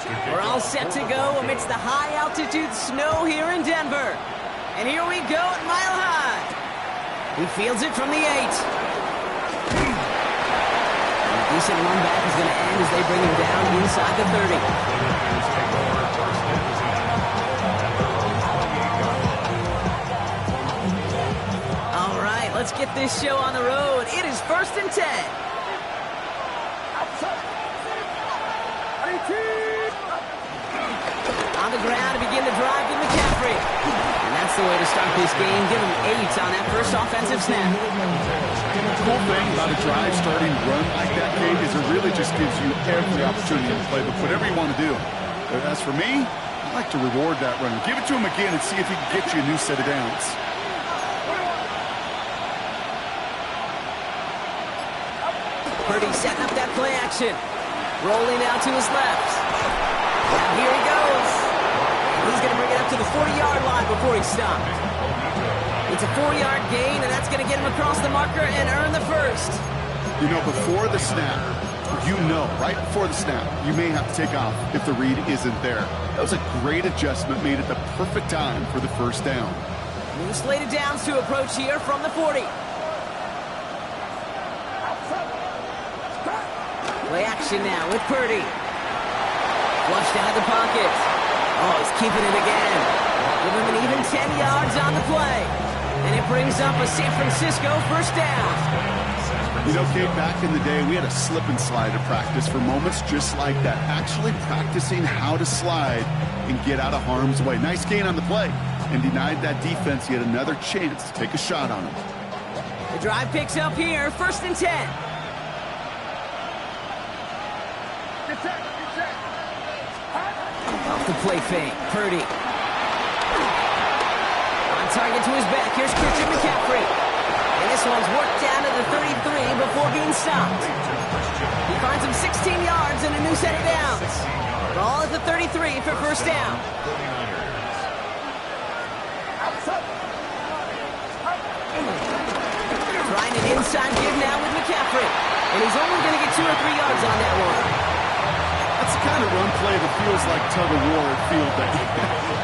We're all set to go amidst the high-altitude snow here in Denver. And here we go at Mile High. He fields it from the 8. A decent run back is going to end as they bring him down inside the 30. All right, let's get this show on the road. It is 1st and 10. On the ground to begin the drive with McCaffrey. And that's the way to start this game. Give him 8 on that first offensive snap. The cool thing about a drive starting run like that, Kate, is it really just gives you every opportunity to play whatever you want to do. But as for me, I like to reward that runner. Give it to him again and see if he can get you a new set of downs. Purdy setting up that play action. Rolling out to his left. And here he goes. He's going to bring it up to the 40-yard line before he's stopped. It's a 4-yard gain, and that's going to get him across the marker and earn the first. You know, before the snap, right before the snap, you may have to take off if the read isn't there. That was a great adjustment made at the perfect time for the first down. New slated downs to approach here from the 40. Play action now with Purdy. Flushed out of the pocket. Oh, he's keeping it again. Give him an even 10 yards on the play. And it brings up a San Francisco first down. You know, Kate, back in the day, we had a slip and slide at practice for moments just like that. Actually practicing how to slide and get out of harm's way. Nice gain on the play. And denied that defense yet another chance to take a shot on him. The drive picks up here, 1st and 10. Off the play fake, Purdy. On target to his back, here's Christian McCaffrey. And this one's worked down to the 33 before being stopped. He finds him 16 yards and a new set of downs. Ball at the 33 for first down. Trying an inside give now with McCaffrey. And he's only going to get 2 or 3 yards on that one. That's the kind of run play that feels like tug-of-war at field day.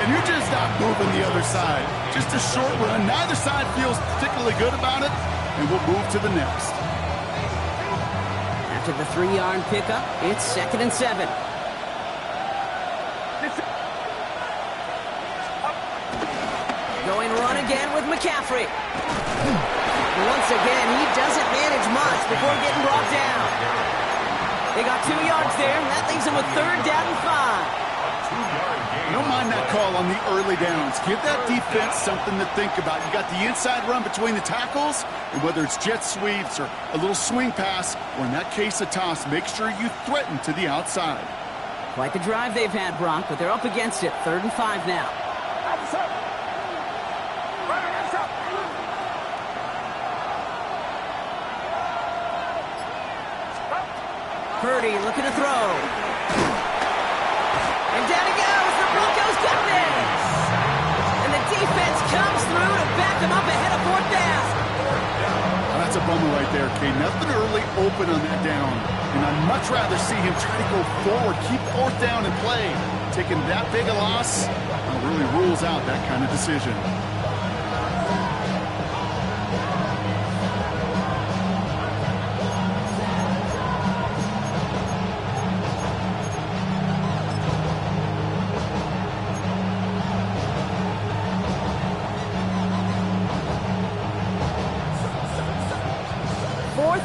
And you're just not moving the other side. Just a short run. Neither side feels particularly good about it, and we'll move to the next. After the 3-yard pickup, it's 2nd and 7. Going run again with McCaffrey. Once again, he doesn't manage much before getting brought down. They got 2 yards there, and that leaves them with 3rd down and 5. Don't mind that call on the early downs. Give that defense something to think about. You got the inside run between the tackles, and whether it's jet sweeps or a little swing pass, or in that case a toss, make sure you threaten to the outside. Quite the drive they've had, Brock, but they're up against it. 3rd and 5 now. Purdy looking to throw. And down he goes. The Broncos got this. And the defense comes through to back them up ahead of 4th down. Well, that's a bummer right there, Kane. Nothing early open on that down. And I'd much rather see him try to go forward, keep 4th down and play. Taking that big a loss really rules out that kind of decision.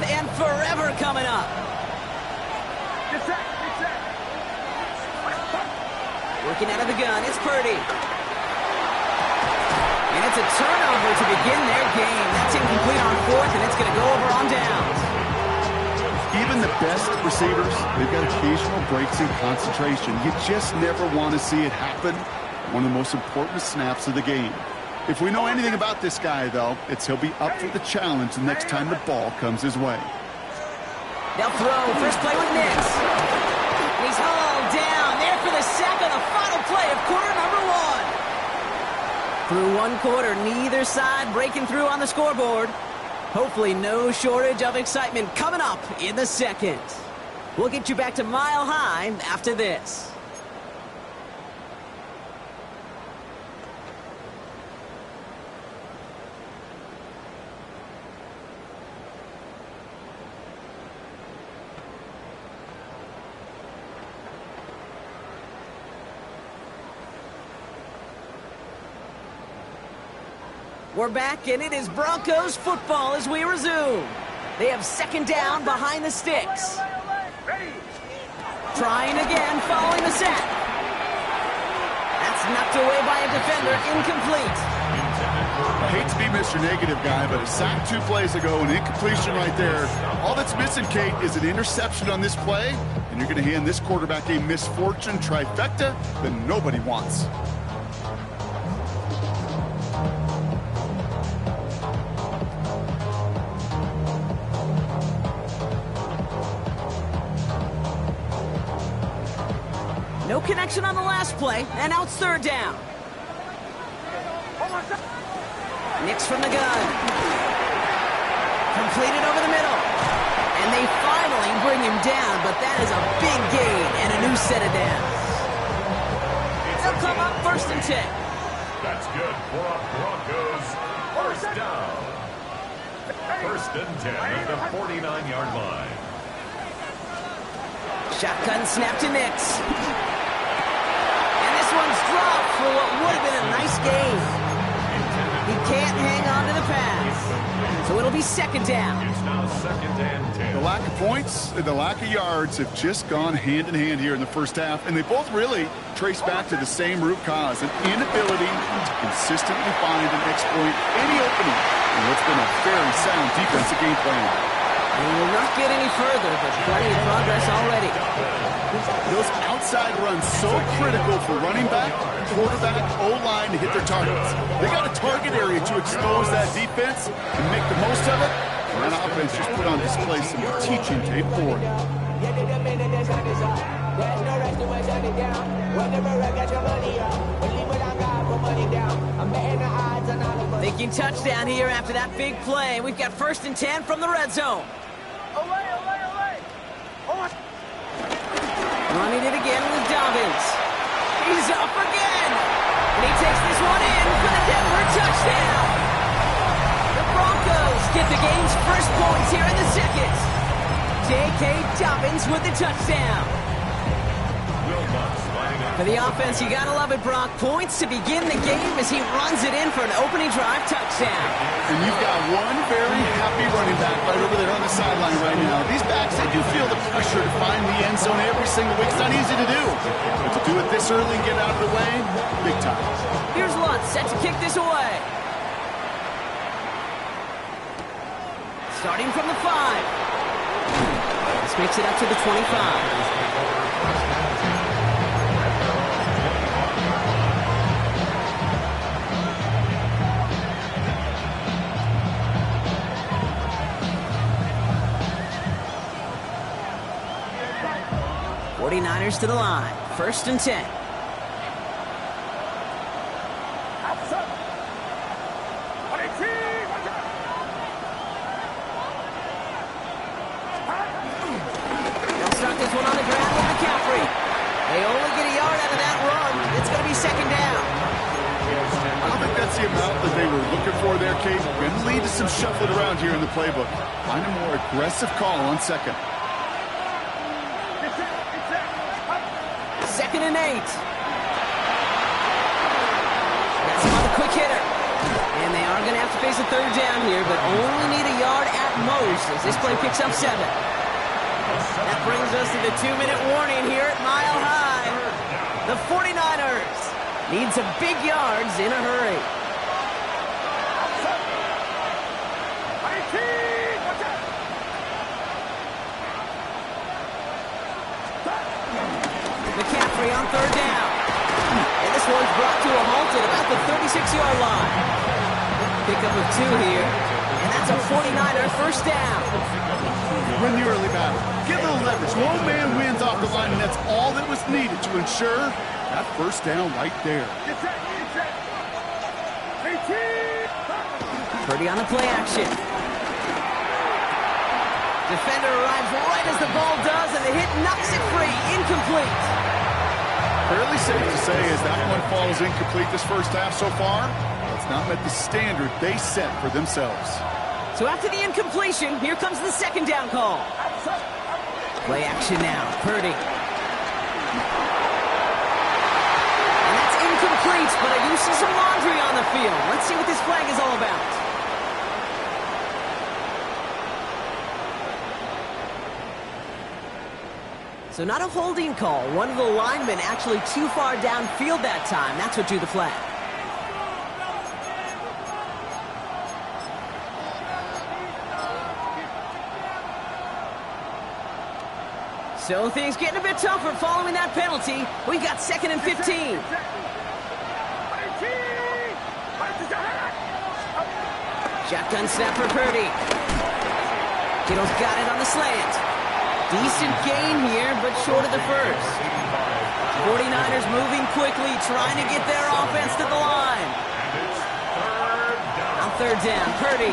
And forever coming up. Working out of the gun, it's Purdy. And it's a turnover to begin their game. That's incomplete on 4th, and it's going to go over on downs. Even the best receivers, they've got occasional breaks in concentration. You just never want to see it happen. One of the most important snaps of the game. If we know anything about this guy, though, it's he'll be up for the challenge the next time the ball comes his way. They'll throw. First play with Nix. And he's hauled down there for the sack on the final play of quarter number 1. Through 1 quarter, neither side breaking through on the scoreboard. Hopefully no shortage of excitement coming up in the second. We'll get you back to Mile High after this. We're back, and it is Broncos football as we resume. They have second down behind the sticks. Trying again, following the sack. That's knocked away by a defender, incomplete. I hate to be Mr. Negative Guy, but a sack 2 plays ago, an incompletion right there. All that's missing, Kate, is an interception on this play, and you're going to hand this quarterback a misfortune trifecta that nobody wants. No connection on the last play, and now it's third down. Nix from the gun. Completed over the middle. And they finally bring him down, but that is a big gain and a new set of downs. They'll come up first and 10. That's good for a Broncos first down. First and 10 at the 49-yard line. Shotgun snap to Nix. And this one's dropped for what would have been a nice gain. He can't hang on to the pass. So it'll be second down. It's now second and 10. The lack of points and the lack of yards have just gone hand in hand here in the first half, and they both really trace back to the same root cause, an inability to consistently find and exploit any opening in what's been a very sound defensive game plan. We will not get any further, but plenty of progress already. Those outside runs so critical for running back, quarterback, O-line to hit their targets. They got a target area to expose that defense and make the most of it. And that offense just put on display some teaching tape for it. Thinking touchdown here after that big play. We've got first and 10 from the red zone. Running it again with Dobbins. He's up again. And he takes this one in for the Denver touchdown. The Broncos get the game's first points here in the second. J.K. Dobbins with the touchdown. For the offense, you gotta love it, Brock. Points to begin the game as he runs it in for an opening drive touchdown. And you've got one very happy running back right over there on the sideline right now. These backs, they do feel the pressure to find the end zone every single week. It's not easy to do. But to do it this early and get out of the way, big time. Here's Lutz set to kick this away. Starting from the 5. This makes it up to the 25. 49ers to the line. First and 10. They'll start this one on the ground with McCaffrey. They only get a yard out of that run. It's going to be second down. I don't think that's the amount that they were looking for there, Kate. Going to lead to some shuffling around here in the playbook. Find a more aggressive call on second. Second and 8. That's another quick hitter. And they are going to have to face a third down here, but only need a yard at most as this play picks up 7. That brings us to the 2-minute warning here at Mile High. The 49ers need some big yards in a hurry. McCaffrey on third down. And this one's brought to a halt at about the 36-yard line. Pickup of 2 here. And that's a 49er first down. Win the early battle. Get a little leverage. One man wins off the line, and that's all that was needed to ensure that first down right there. Purdy on the play action. Defender arrives right as the ball does, and the hit knocks it free. Incomplete. Fairly safe to say as that one falls incomplete this first half so far, it's not met the standard they set for themselves. So after the incompletion, here comes the second down call. Play action now. Purdy. And that's incomplete, but you see some laundry on the field. field. Let's see what this flag is all about. So not a holding call. One of the linemen actually too far downfield that time. That's what drew the flag. So things getting a bit tougher following that penalty. We've got 2nd and 15. Shotgun snap for Purdy. Kittle's got it on the slant. Decent gain here, but short of the first. 49ers moving quickly, trying to get their offense to the line. On 3rd down, Purdy.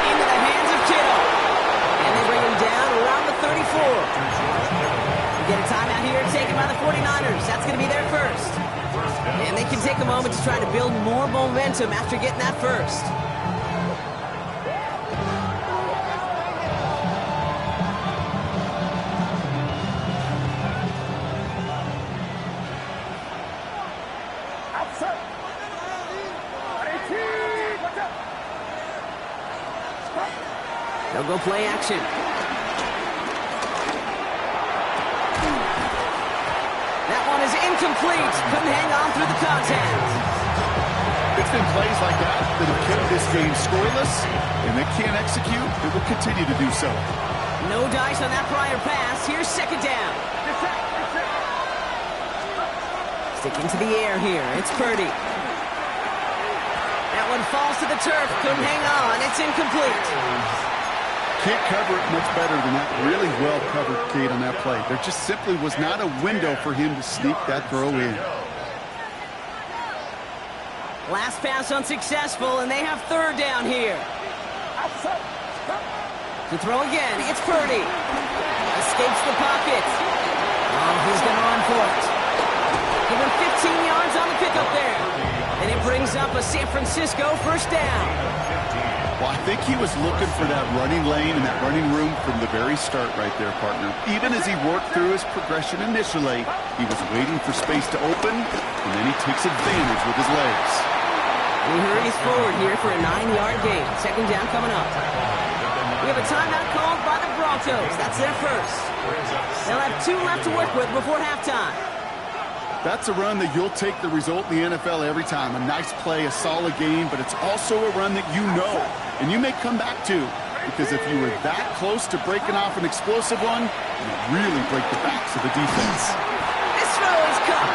Into the hands of Kittle. And they bring him down around the 34. We get a timeout here taken by the 49ers. That's going to be their first. And they can take a moment to try to build more momentum after getting that first. They'll go play action. That one is incomplete. Couldn't hang on through the contact. It's been plays like that that have kept this game scoreless, and they can't execute. It will continue to do so. No dice on that prior pass. Here's 2nd down. Sticking to the air here. It's Purdy. That one falls to the turf. Couldn't hang on. It's incomplete. Can't cover it much better than that. Really well covered, Kate, on that play. There just simply was not a window for him to sneak that throw in. Last pass unsuccessful, and they have 3rd down here. To throw again, it's Purdy. Escapes the pocket. Oh, he's going to run for it. Give him 15 yards on the pickup there. And it brings up a San Francisco 1st down. Well, I think he was looking for that running lane and that running room from the very start right there, partner. Even as he worked through his progression initially, he was waiting for space to open, and then he takes advantage with his legs. He hurries forward here for a 9-yard gain. 2nd down coming up. We have a timeout called by the Broncos. That's their first. They'll have 2 left to work with before halftime. That's a run that you'll take the result in the NFL every time. A nice play, a solid game, but it's also a run that you know, and you may come back to, because if you were that close to breaking off an explosive one, you really break the backs of the defense. This throw is caught.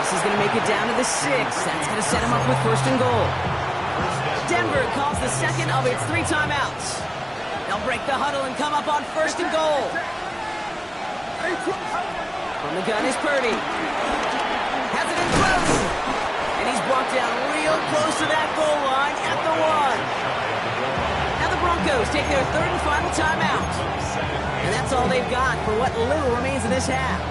This is going to make it down to the 6. That's going to set him up with 1st and goal. Denver calls the 2nd of its 3 timeouts. They'll break the huddle and come up on 1st and goal. From the gun is Purdy. Has it in close. And he's brought down real close to that goal line at the 1. Now the Broncos take their 3rd and final timeout. And that's all they've got for what little remains of this half.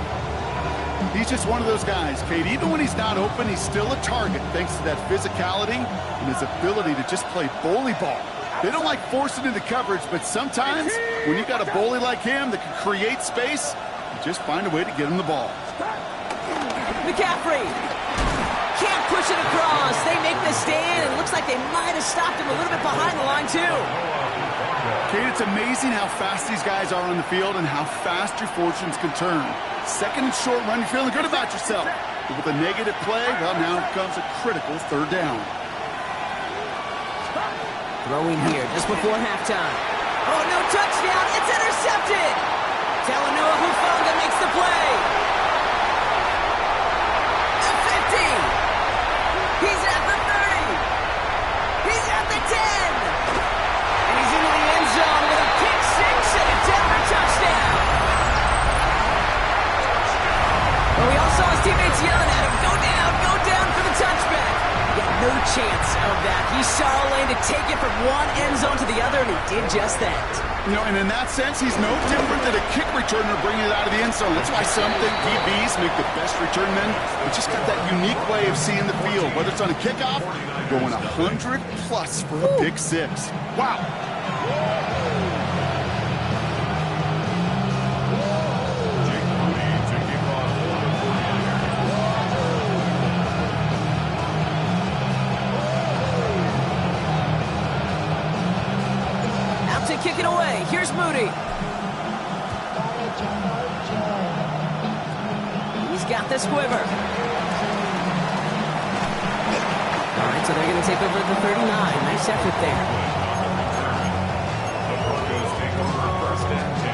He's just one of those guys, Kate. Even when he's not open, he's still a target thanks to that physicality and his ability to just play bully ball. They don't like forcing into coverage, but sometimes when you got a bully like him that can create space, just find a way to get him the ball. McCaffrey can't push it across. They make the stand, and it looks like they might have stopped him a little bit behind the line, too. Kate, it's amazing how fast these guys are on the field and how fast your fortunes can turn. 2nd and short run, you're feeling good about yourself. But with a negative play, well, now comes a critical 3rd down. Throwing here just before halftime. Oh, no touchdown. It's intercepted. Talanoa Hufanga makes the play. The 50. He's at the 30. He's at the 10. And he's into the end zone with a pick 6 and a Denver touchdown. Well, we all saw his teammates yelling at him, go down for the touchback. Yet no chance of that. He saw a lane to take it from one end zone to the other, and he did just that. You know, and in that sense, he's no different than a kick returner bringing it out of the end zone. That's why some think DBs make the best return men. They just got that unique way of seeing the field. Whether it's on a kickoff, going 100+ for a pick 6. Wow. Here's Moody. He's got the squiver. All right, so they're going to take over at the 39. Nice effort there. The Broncos take over first and 10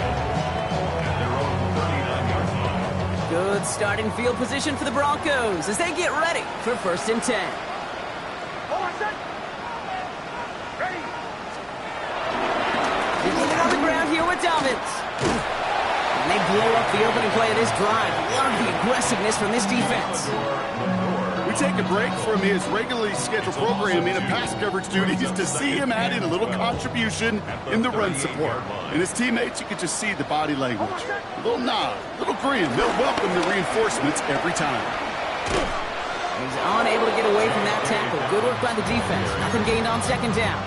at their own 39-yard line. Good starting field position for the Broncos as they get ready for first and 10. Beginning on the ground here with Dobbins. And they blow up the opening play of this drive. Love the aggressiveness from this defense. We take a break from his regularly scheduled programming of pass coverage duties to see him add in a little contribution in the run support. And his teammates, you could just see the body language. A little nod, a little grin. They'll welcome the reinforcements every time. He's unable to get away from that tackle. Good work by the defense. Nothing gained on second down.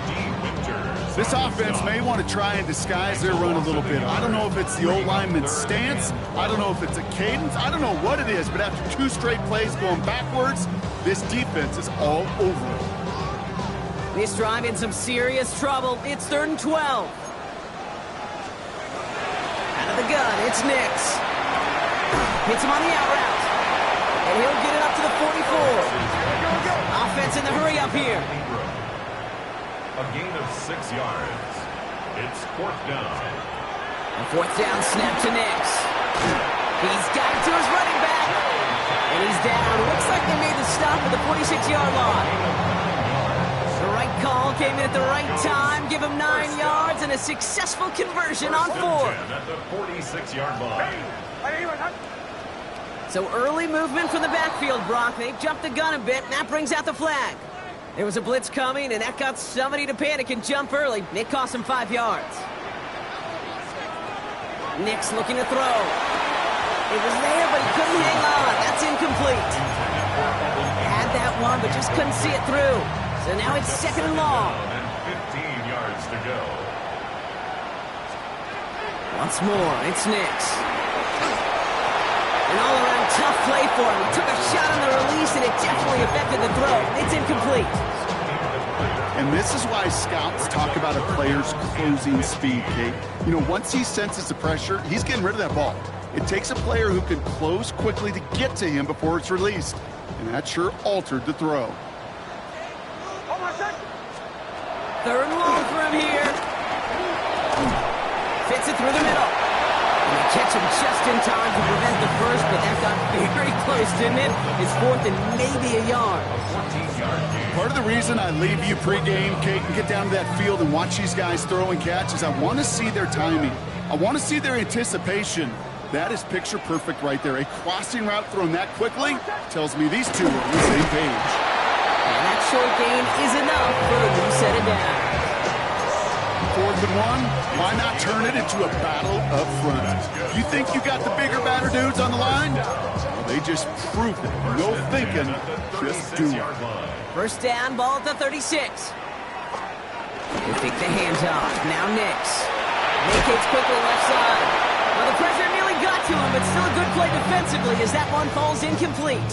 This offense may want to try and disguise their run a little bit. I don't know if it's the old lineman's stance. I don't know if it's a cadence. I don't know what it is, but after 2 straight plays going backwards, this defense is all over it. This drive in some serious trouble. It's 3rd and 12. Out of the gun, it's Nix. Hits him on the out route. And he'll get it up to the 44. Offense in the hurry up here. A gain of 6 yards. It's 4th down. A 4th down snap to Nix. He's got it to his running back. And he's down. Looks like they made the stop at the 46-yard line. The right call came in at the right time. Give him 9 yards and a successful conversion on 4th. At the 46-yard line. So early movement from the backfield, Brock. They jumped the gun a bit, and that brings out the flag. There was a blitz coming, and that got somebody to panic and jump early. It cost him 5 yards. Nix looking to throw. It was there, but he couldn't hang on. That's incomplete. Had that one, but just couldn't see it through. So now it's 2nd and long. And 15 yards to go. Once more, it's Nix. An all-around tough play for him. He took a shot on the release, and it definitely affected the throw. It's incomplete. And this is why scouts talk about a player's closing speed, Kate. You know, once he senses the pressure, he's getting rid of that ball. It takes a player who can close quickly to get to him before it's released. And that sure altered the throw. 3rd and long for him here. Fits it through the middle. And they catch him just in time to prevent the first, but that got very close, didn't it? It's 4th and maybe a yard. Part of the reason I leave you pregame, Kate, and get down to that field and watch these guys throw and catch is I want to see their timing. I want to see their anticipation. That is picture perfect right there. A crossing route thrown that quickly tells me these two are on the same page. And that short gain is enough for them to set it down. 4th and 1, why not turn it into a battle up front? You think you got the bigger, badder dudes on the line? Well, they just proved it. No thinking, just do it. 1st down, ball at the 36. They take the hands off. Now Nix. Vacates quickly left side. Well, the pressure nearly got to him, but still a good play defensively as that one falls incomplete.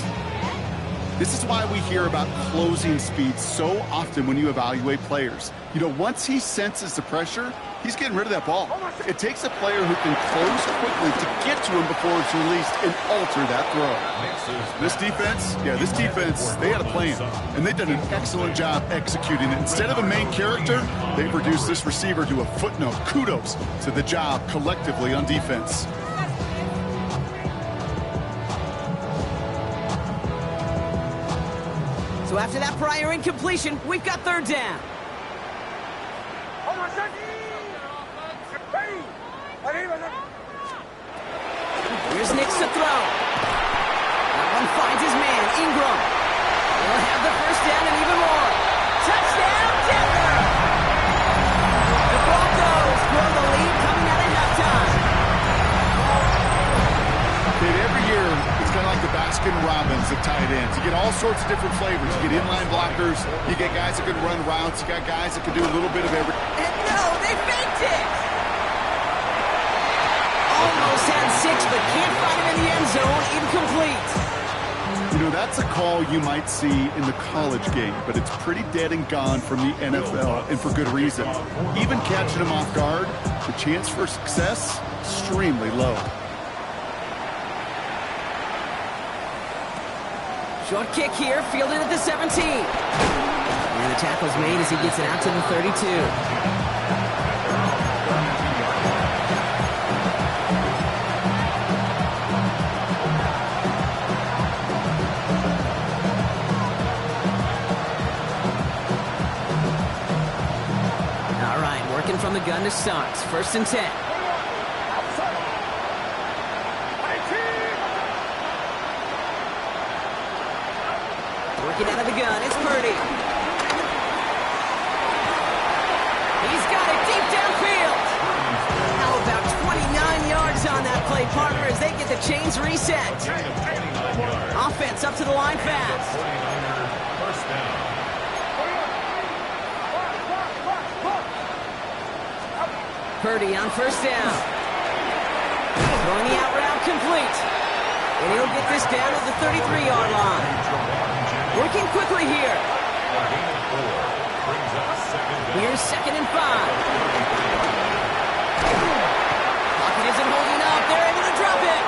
This is why we hear about closing speed so often when you evaluate players. You know, once he senses the pressure, he's getting rid of that ball. It takes a player who can close quickly to get to him before it's released and alter that throw. This defense, they had a plan, and they've done an excellent job executing it. Instead of a main character, they've reduced this receiver to a footnote. Kudos to the job collectively on defense. So after that prior incompletion, we've got 3rd down. Here's Nix to throw. That one finds his man, Ingram. They'll have the 1st down and even more. Touchdown, Denver! The Broncos grow the lead coming out of halftime. Every year, it's kind of like the Baskin-Robbins of tight ends. You get all sorts of different flavors. You get inline blockers. You get guys that can run routes. You got guys that can do a little bit of everything. And no, they faked it! Almost had 6, but can't find him in the end zone. Incomplete. You know, that's a call you might see in the college game, but it's pretty dead and gone from the NFL, and for good reason. Even catching him off guard, the chance for success, extremely low. Short kick here, fielded at the 17. And the tackle's made as he gets it out to the 32. From the gun to start. 1st and 10. Working out of the gun. It's Purdy. He's got it deep downfield. How about 29 yards on that play, partner, as they get the chains reset. Offense up to the line fast. 49er, first down. Purdy on 1st down. Throwing the out route complete. And he'll get this down at the 33-yard line. Working quickly here. Here's 2nd and 5. Pocket isn't holding up. They're able to drop it.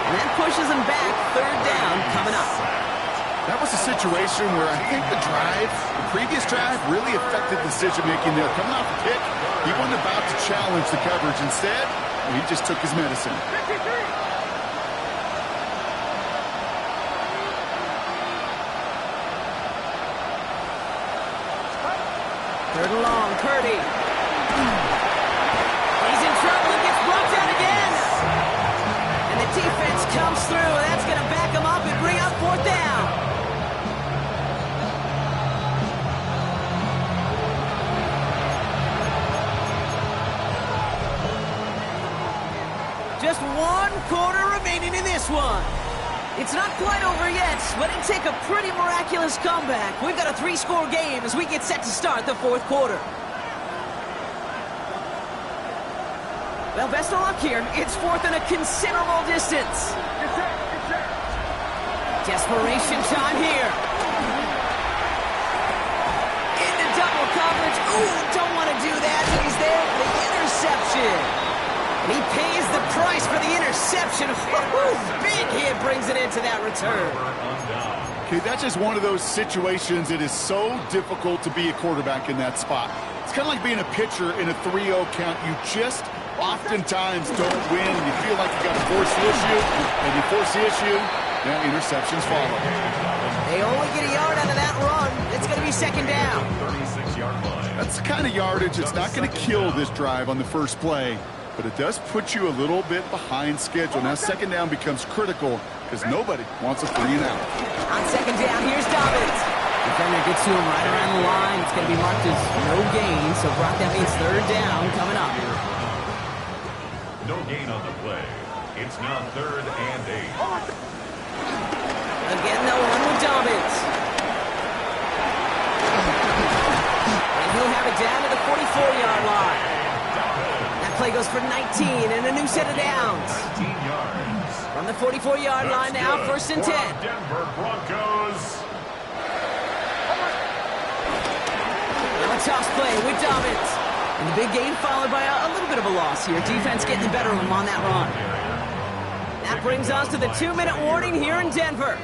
And that pushes them back. 3rd down coming up. That was a situation where I think the previous drive, really affected decision-making there. Coming off the kick, he wasn't about to challenge the coverage. Instead, he just took his medicine. 3rd and long, Purdy. He's in trouble and gets brought down again. And the defense comes through, and that's going to back him up and bring up 4th down. Just 1 quarter remaining in this one. It's not quite over yet, but it'd take a pretty miraculous comeback. We've got a 3-score game as we get set to start the 4th quarter. Well, best of luck here. It's 4th and a considerable distance. Desperation time here. Into double coverage. Ooh, don't want to do that. He's there for the interception. And he pays the price for the interception. Big hit brings it into that return. Okay, that's just one of those situations. It is so difficult to be a quarterback in that spot. It's kind of like being a pitcher in a 3-0 count. You just oftentimes don't win, and you feel like you got to force the issue, and you force the issue, then interceptions follow. They only get a yard out of that run. It's going to be 2nd down. 36-yard line. That's the kind of yardage that's not going to kill this drive on the first play, but it does put you a little bit behind schedule. Now 2nd down becomes critical because nobody wants a 3 and out. On 2nd down, here's Dobbins. Defender gets to him right around the line. It's going to be marked as no gain, so Brock, that means 3rd down coming up. No gain on the play. It's now 3rd and 8. Again, no one with Dobbins. And he'll have it down to the 44-yard line. That play goes for 19 and a new set of downs. 19 yards. From the 44-yard line now, 1st and 10. Denver Broncos. Now a toss play with Dobbins. And the big gain followed by a little bit of a loss here. Defense getting the better of him on that run. That brings us to the 2-minute warning here in Denver.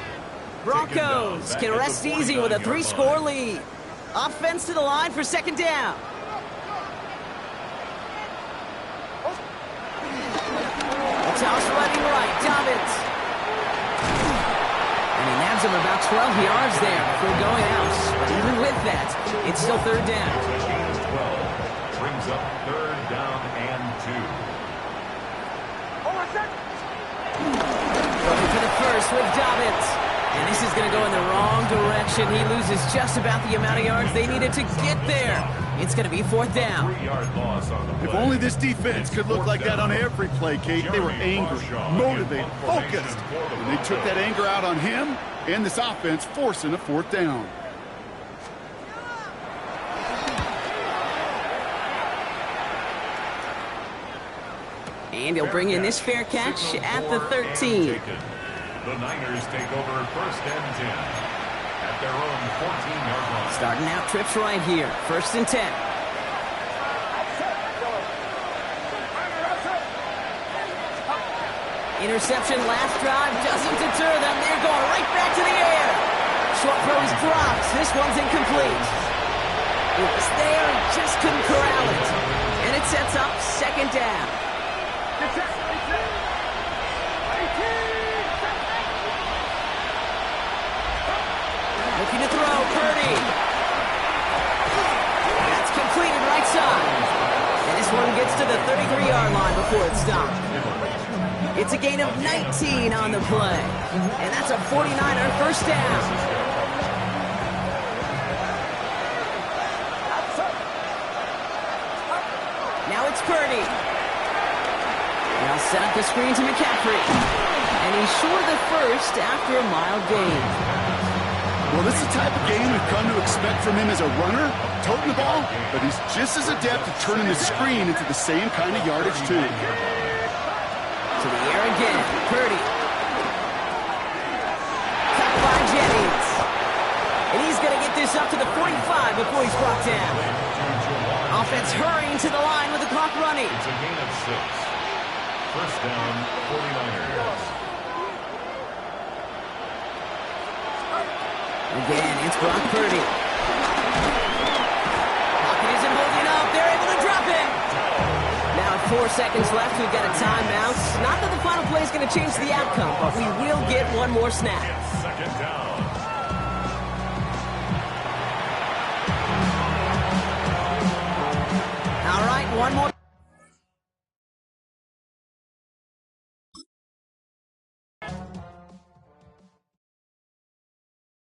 Broncos can rest easy with a 3-score lead. Offense to the line for 2nd down. A toss running right, Dobbins. And he nabs him about 12 yards there before going out. But even with that, it's still 3rd down. Brings up 3rd down and 2. Looking for the first with Dobbins. And this is going to go in the wrong direction. He loses just about the amount of yards they needed to get there. It's going to be 4th down. 3-yard loss on the play. If only this defense could look like that on every play, Kate. They were angry, motivated, focused. And they took that anger out on him and this offense, forcing a 4th down. And he'll bring in this fair catch at the 13. The Niners take over 1st and 10 at their own 14-yard line. Starting out trips right here. 1st and 10. Interception last drive doesn't deter them. They're going right back to the air. Short throw is dropped. This one's incomplete. It was there, he just couldn't corral it. And it sets up 2nd down. Looking to throw, Purdy. That's completed right side. And this one gets to the 33-yard line before it's stopped. It's a gain of 19 on the play. And that's a 49er 1st down. Now it's Purdy. They'll set up the screen to McCaffrey. And he's short of the first after a mild gain. Well, this is the type of game we've come to expect from him as a runner, toting the ball, but he's just as adept at turning the screen into the same kind of yardage, too. To the air again, Purdy. Cut by Jennings. And he's going to get this up to the 45 before he's brought down. Offense hurrying to the line with the clock running. It's a gain of 6. 1st down, 49ers. Again, it's Brock Purdy. Pocket isn't holding up. They're able to drop it. Now at 4 seconds left, we've got a timeout. Not that the final play is going to change the outcome, but we will get one more snap. It's 2nd down. All right, one more.